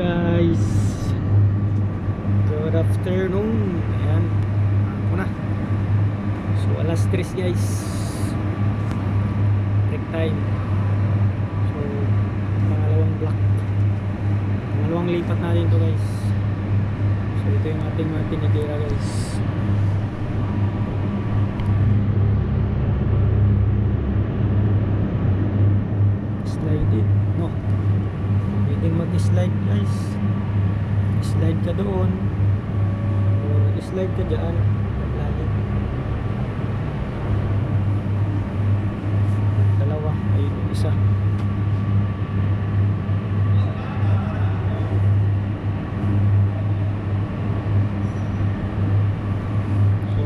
guys, good afternoon. Ayan, ako na. So alas 3 guys, break time. So pangalawang lipat natin to guys. So ito yung ating mga tinitira guys. Slide it, no, pwedeng mag-slide guys. Slide ka doon or slide ka dyan lagi. Dalawa, ayun yung isa. So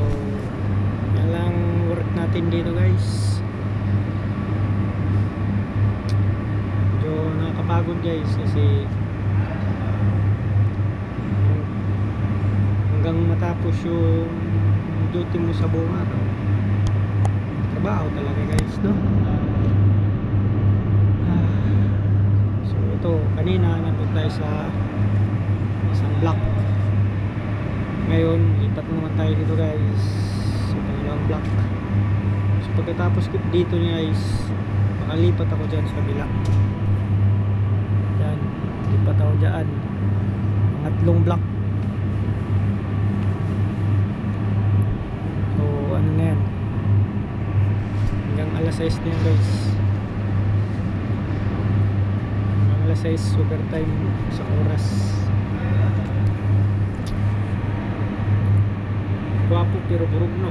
yan lang work natin dito guys. Medyo nakakapagod guys kasi hanggang matapos yung duty mo sa buong araw, trabaho talaga guys, no? So ito, kanina nandun tayo sa isang block. Ngayon lipat naman tayo dito guys sa pangalawang block. So pagkatapos dito guys, makalipat ako dyan sa kabila. Yan, lipat ako dyan, pangatlong block. Ano na yan, hanggang alas 6 na yan guys. Hanggang alas 6 overtime sa oras. Guwapo pero burog no.